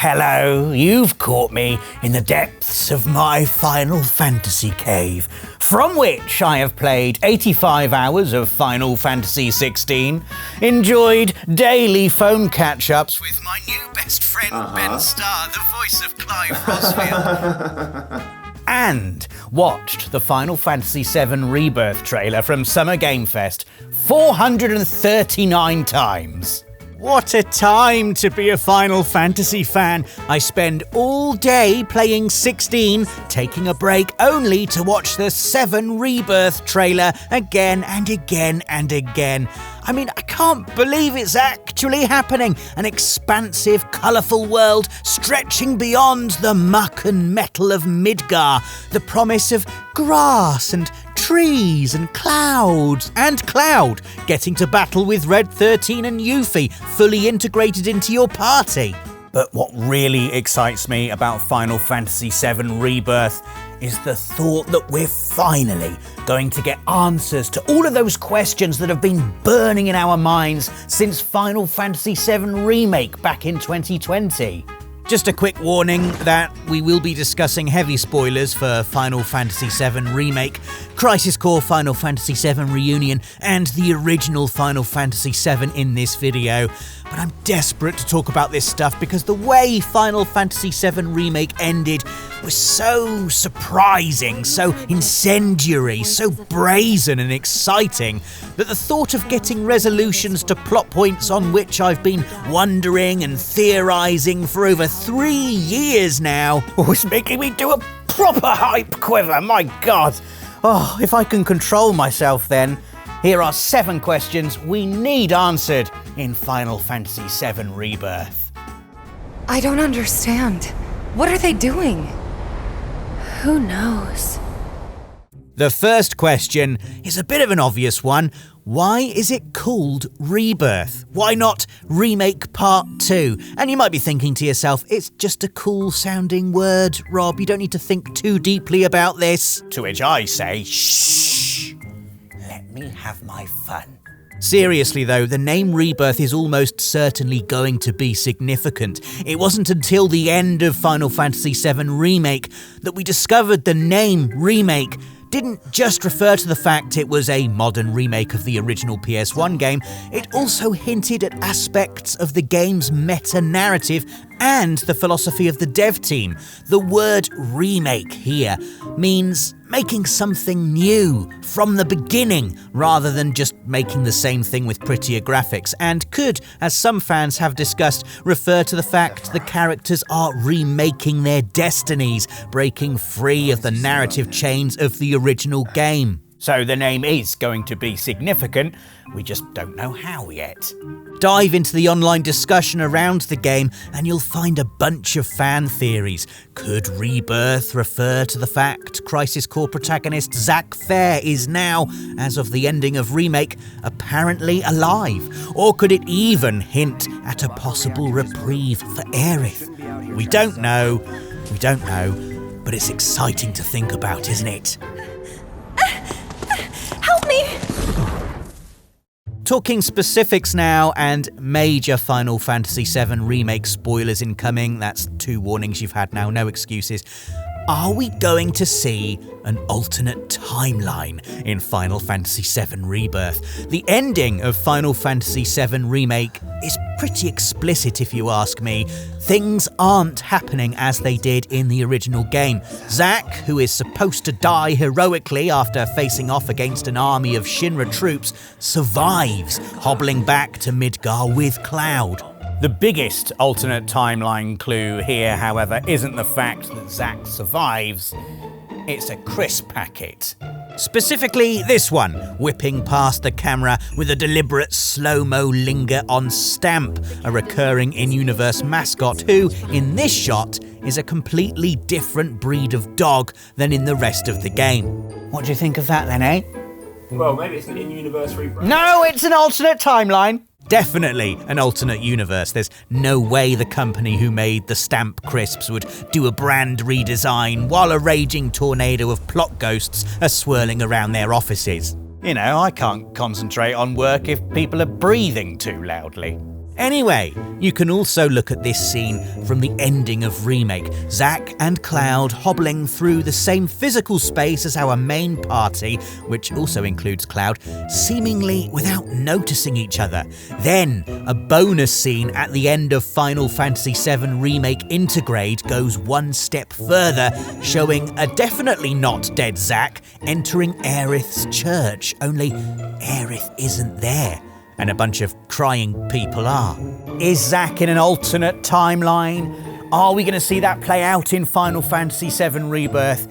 Hello, you've caught me in the depths of my Final Fantasy cave, from which I have played 85 hours of Final Fantasy XVI, enjoyed daily phone catch-ups with my new best friend Ben Starr, the voice of Clive Rosfield, and watched the Final Fantasy VII Rebirth trailer from Summer Game Fest 439 times. What a time to be a Final Fantasy fan. I spend all day playing 16, taking a break only to watch the 7 Rebirth trailer again and again and again. I mean, I can't believe it's actually happening. An expansive, colourful world stretching beyond the muck and metal of Midgar. The promise of grass and trees and clouds, and Cloud getting to battle with Red 13 and Yuffie, fully integrated into your party. But what really excites me about Final Fantasy VII Rebirth is the thought that we're finally going to get answers to all of those questions that have been burning in our minds since Final Fantasy VII Remake back in 2020. Just a quick warning that we will be discussing heavy spoilers for Final Fantasy VII Remake, Crisis Core Final Fantasy VII Reunion, and the original Final Fantasy VII in this video. But I'm desperate to talk about this stuff because the way Final Fantasy VII Remake ended was so surprising, so incendiary, so brazen and exciting that the thought of getting resolutions to plot points on which I've been wondering and theorising for over 3 years now was making me do a proper hype quiver, my god. Oh, if I can control myself then. Here are 7 questions we need answered in Final Fantasy VII Rebirth. I don't understand. What are they doing? Who knows? The first question is a bit of an obvious one. Why is it called Rebirth? Why not Remake Part 2? And you might be thinking to yourself, it's just a cool sounding word, Rob. You don't need to think too deeply about this. To which I say, shh. Let me have my fun. Seriously though, the name Rebirth is almost certainly going to be significant. It wasn't until the end of Final Fantasy VII Remake that we discovered the name Remake didn't just refer to the fact it was a modern remake of the original PS1 game, it also hinted at aspects of the game's meta-narrative and the philosophy of the dev team. The word remake here means making something new from the beginning rather than just making the same thing with prettier graphics, and could, as some fans have discussed, refer to the fact the characters are remaking their destinies, breaking free of the narrative chains of the original game. So the name is going to be significant, we just don't know how yet. Dive into the online discussion around the game and you'll find a bunch of fan theories. Could Rebirth refer to the fact Crisis Core protagonist Zack Fair is now, as of the ending of Remake, apparently alive? Or could it even hint at a possible reprieve for Aerith? We don't know, but it's exciting to think about, isn't it? Help me! Talking specifics now, and major Final Fantasy VII Remake spoilers incoming. That's 2 warnings you've had now, no excuses. Are we going to see an alternate timeline in Final Fantasy VII Rebirth? The ending of Final Fantasy VII Remake is pretty explicit if you ask me. Things aren't happening as they did in the original game. Zack, who is supposed to die heroically after facing off against an army of Shinra troops, survives, hobbling back to Midgar with Cloud. The biggest alternate timeline clue here, however, isn't the fact that Zack survives, it's a crisp packet. Specifically this one, whipping past the camera with a deliberate slow-mo linger on Stamp, a recurring in-universe mascot who, in this shot, is a completely different breed of dog than in the rest of the game. What do you think of that then, eh? Well, maybe it's an in-universe rebrand. No, it's an alternate timeline. Definitely an alternate universe. There's no way the company who made the Stamp crisps would do a brand redesign while a raging tornado of plot ghosts are swirling around their offices. You know, I can't concentrate on work if people are breathing too loudly. Anyway, you can also look at this scene from the ending of Remake. Zack and Cloud hobbling through the same physical space as our main party, which also includes Cloud, seemingly without noticing each other. Then, a bonus scene at the end of Final Fantasy VII Remake Intergrade goes one step further, showing a definitely not dead Zack entering Aerith's church, only Aerith isn't there. And a bunch of crying people are. Is Zack in an alternate timeline? Are we going to see that play out in Final Fantasy VII Rebirth?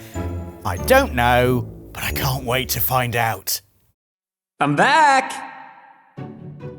I don't know, but I can't wait to find out. I'm back!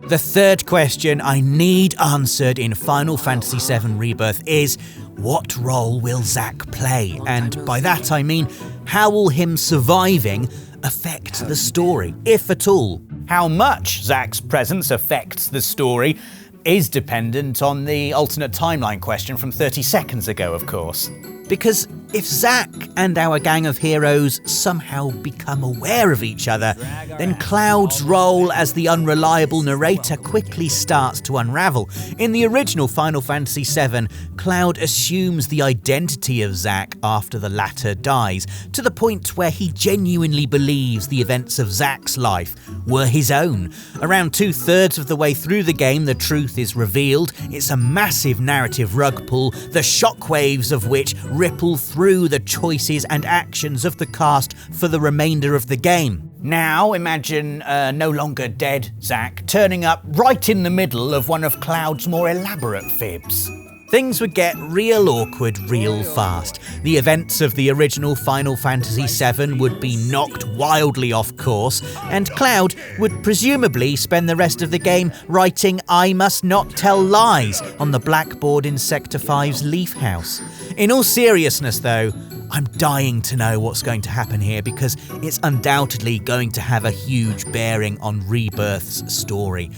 The third question I need answered in Final Fantasy VII Rebirth is, what role will Zack play? And by that I mean, how will him surviving affect the story, if at all? How much Zack's presence affects the story is dependent on the alternate timeline question from 30 seconds ago, of course. Because if Zack and our gang of heroes somehow become aware of each other, then Cloud's role as the unreliable narrator quickly starts to unravel. In the original Final Fantasy VII, Cloud assumes the identity of Zack after the latter dies, to the point where he genuinely believes the events of Zack's life were his own. Around 2/3 of the way through the game, the truth is revealed. It's a massive narrative rug pull, the shockwaves of which ripple through the choices and actions of the cast for the remainder of the game. Now imagine no longer dead Zack turning up right in the middle of one of Cloud's more elaborate fibs. Things would get real awkward real fast. The events of the original Final Fantasy VII would be knocked wildly off course, and Cloud would presumably spend the rest of the game writing "I must not tell lies" on the blackboard in Sector 5's Leaf House. In all seriousness though, I'm dying to know what's going to happen here, because it's undoubtedly going to have a huge bearing on Rebirth's story.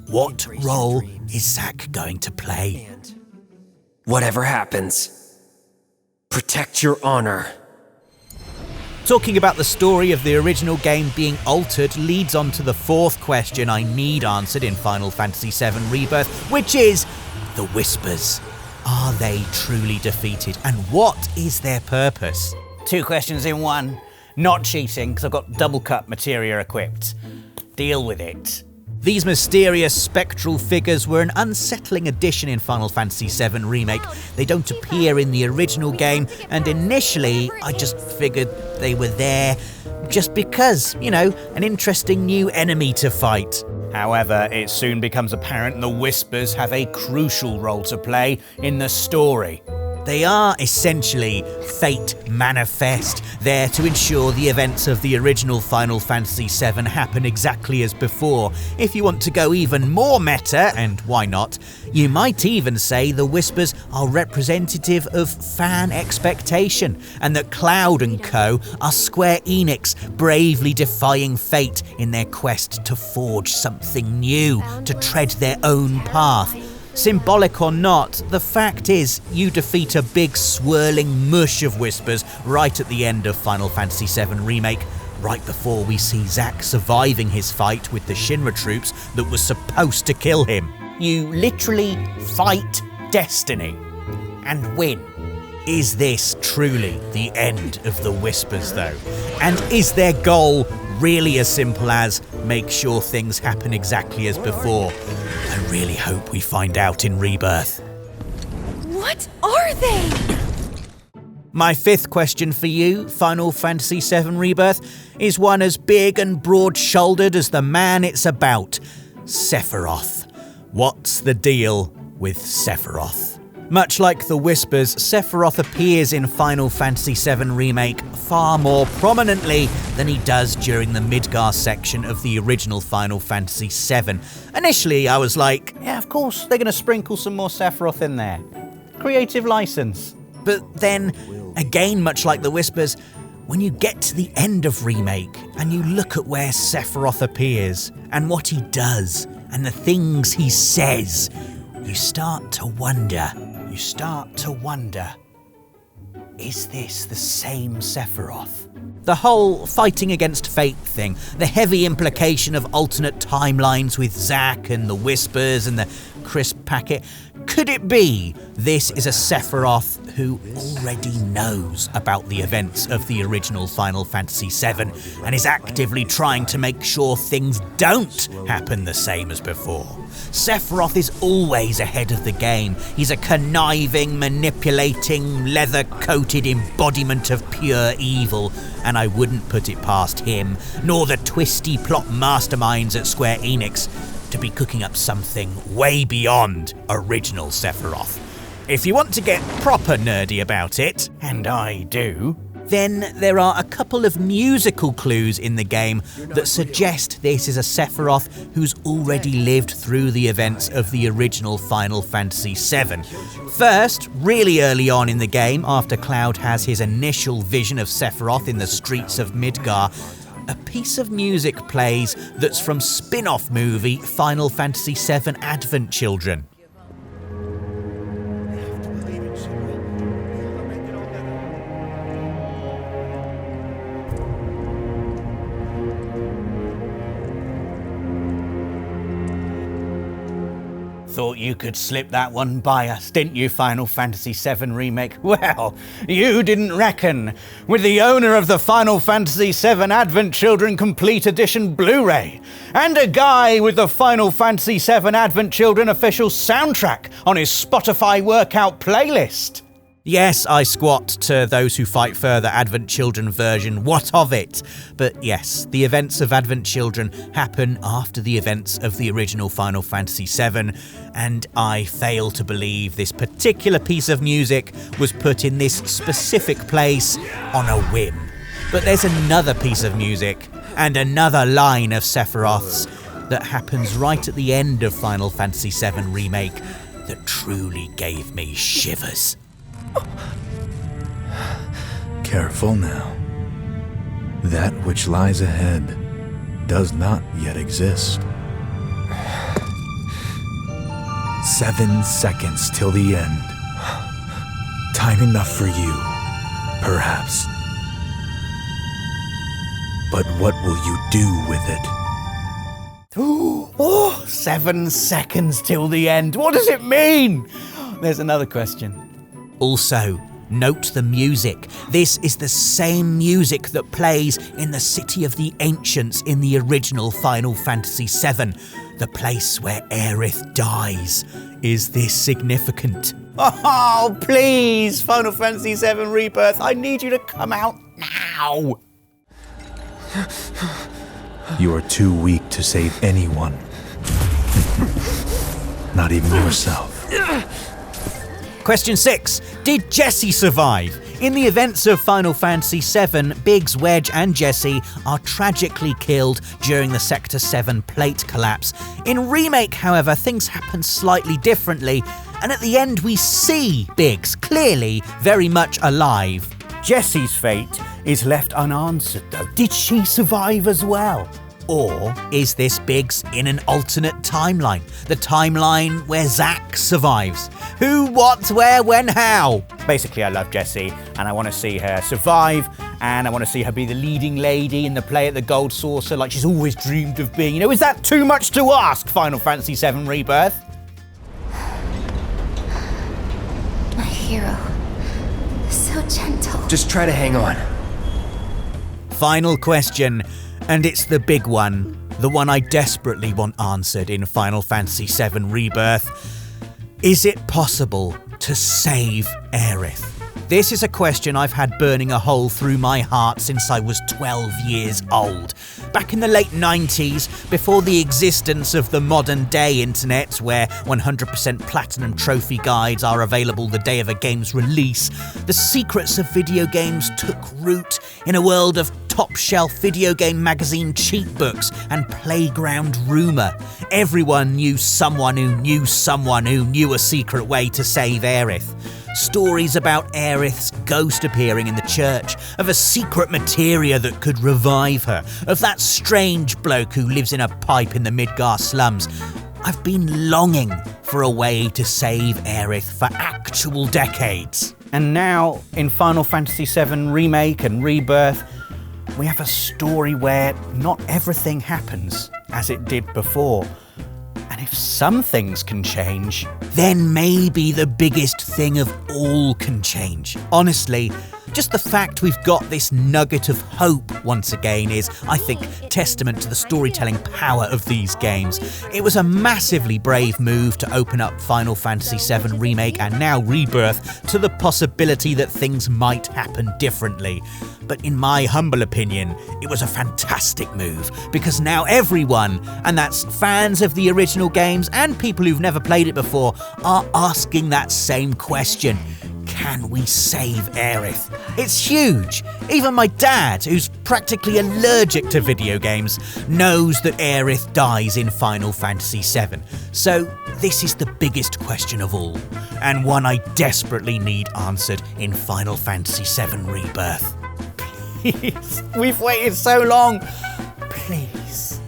What role is Zack going to play? Whatever happens, protect your honor. Talking about the story of the original game being altered leads on to the fourth question I need answered in Final Fantasy VII Rebirth, which is the Whispers. Are they truly defeated, and what is their purpose? 2 questions in one. Not cheating, because I've got double cut materia equipped. Deal with it. These mysterious spectral figures were an unsettling addition in Final Fantasy VII Remake. They don't appear in the original game, and initially I just figured they were there just because, an interesting new enemy to fight. However, it soon becomes apparent the Whispers have a crucial role to play in the story. They are essentially fate manifest, there to ensure the events of the original Final Fantasy VII happen exactly as before. If you want to go even more meta, and why not, you might even say the Whispers are representative of fan expectation, and that Cloud and co are Square Enix bravely defying fate in their quest to forge something new, to tread their own path. Symbolic or not, the fact is you defeat a big swirling mush of Whispers right at the end of Final Fantasy VII Remake, right before we see Zack surviving his fight with the Shinra troops that was supposed to kill him. You literally fight destiny and win. Is this truly the end of the Whispers though? And is their goal really as simple as make sure things happen exactly as before? I really hope we find out in Rebirth. What are they? My fifth question for you, Final Fantasy VII Rebirth, is one as big and broad-shouldered as the man it's about, Sephiroth. What's the deal with Sephiroth? Much like the Whispers, Sephiroth appears in Final Fantasy VII Remake far more prominently than he does during the Midgar section of the original Final Fantasy VII. Initially, I was like, yeah, of course, they're going to sprinkle some more Sephiroth in there. Creative license. But then, again, much like the Whispers, when you get to the end of Remake and you look at where Sephiroth appears and what he does and the things he says, you start to wonder, is this the same Sephiroth? The whole fighting against fate thing, the heavy implication of alternate timelines with Zack and the Whispers, and the crisp packet. Could it be this is a Sephiroth who already knows about the events of the original Final Fantasy VII and is actively trying to make sure things don't happen the same as before? Sephiroth is always ahead of the game. He's a conniving, manipulating, leather-coated embodiment of pure evil, and I wouldn't put it past him, nor the twisty plot masterminds at Square Enix, to be cooking up something way beyond original Sephiroth. If you want to get proper nerdy about it, and I do, then there are a couple of musical clues in the game that suggest this is a Sephiroth who's already lived through the events of the original Final Fantasy VII. First, really early on in the game, after Cloud has his initial vision of Sephiroth in the streets of Midgar, a piece of music plays that's from spin-off movie Final Fantasy VII Advent Children. Thought you could slip that one by us, didn't you, Final Fantasy VII Remake? Well, you didn't reckon. With the owner of the Final Fantasy VII Advent Children Complete Edition Blu-ray, and a guy with the Final Fantasy VII Advent Children official soundtrack on his Spotify workout playlist. Yes, I squat to Those Who Fight Further Advent Children version, what of it? But yes, the events of Advent Children happen after the events of the original Final Fantasy VII, and I fail to believe this particular piece of music was put in this specific place on a whim. But there's another piece of music, and another line of Sephiroth's, that happens right at the end of Final Fantasy VII Remake that truly gave me shivers. Careful now. That which lies ahead does not yet exist. 7 seconds till the end. Time enough for you, perhaps. But what will you do with it? Oh, 7 seconds till the end. What does it mean? There's another question. Also, note the music. This is the same music that plays in the City of the Ancients in the original Final Fantasy VII, the place where Aerith dies. Is this significant? Oh, please, Final Fantasy VII Rebirth, I need you to come out now. You are too weak to save anyone. Not even yourself. Question 6. Did Jessie survive? In the events of Final Fantasy VII, Biggs, Wedge and Jessie are tragically killed during the Sector 7 plate collapse. In Remake, however, things happen slightly differently, and at the end we see Biggs clearly very much alive. Jessie's fate is left unanswered though. Did she survive as well? Or is this Biggs in an alternate timeline? The timeline where Zack survives? Who, what, where, when, how? Basically, I love Jessie, and I want to see her survive, and I want to see her be the leading lady in the play at the Gold Saucer like she's always dreamed of being. You know, is that too much to ask, Final Fantasy VII Rebirth? My hero. So gentle. Just try to hang on. Final question. And it's the big one, the one I desperately want answered in Final Fantasy VII Rebirth. Is it possible to save Aerith? This is a question I've had burning a hole through my heart since I was 12 years old. Back in the late 90s, before the existence of the modern day internet, where 100% platinum trophy guides are available the day of a game's release, the secrets of video games took root in a world of top-shelf video game magazine cheat books and playground rumour. Everyone knew someone who knew someone who knew a secret way to save Aerith. Stories about Aerith's ghost appearing in the church, of a secret materia that could revive her, of that strange bloke who lives in a pipe in the Midgar slums. I've been longing for a way to save Aerith for actual decades. And now, in Final Fantasy VII Remake and Rebirth, we have a story where not everything happens as it did before. And If some things can change, then maybe the biggest thing of all can change. Honestly, just the fact we've got this nugget of hope once again is, I think, testament to the storytelling power of these games. It was a massively brave move to open up Final Fantasy VII Remake and now Rebirth to the possibility that things might happen differently. But in my humble opinion, it was a fantastic move, because now everyone, and that's fans of the original games and people who've never played it before, are asking that same question. Can we save Aerith? It's huge. Even my dad, who's practically allergic to video games, knows that Aerith dies in Final Fantasy VII. So this is the biggest question of all, and one I desperately need answered in Final Fantasy VII Rebirth. Please, we've waited so long. Please.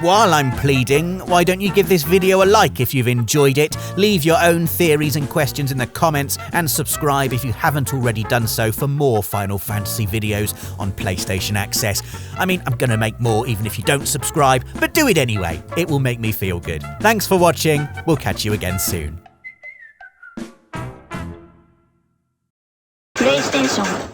While I'm pleading, why don't you give this video a like if you've enjoyed it, leave your own theories and questions in the comments, and subscribe if you haven't already done so for more Final Fantasy videos on PlayStation Access. I mean, I'm gonna make more even if you don't subscribe, but do it anyway. It will make me feel good. Thanks for watching. We'll catch you again soon. PlayStation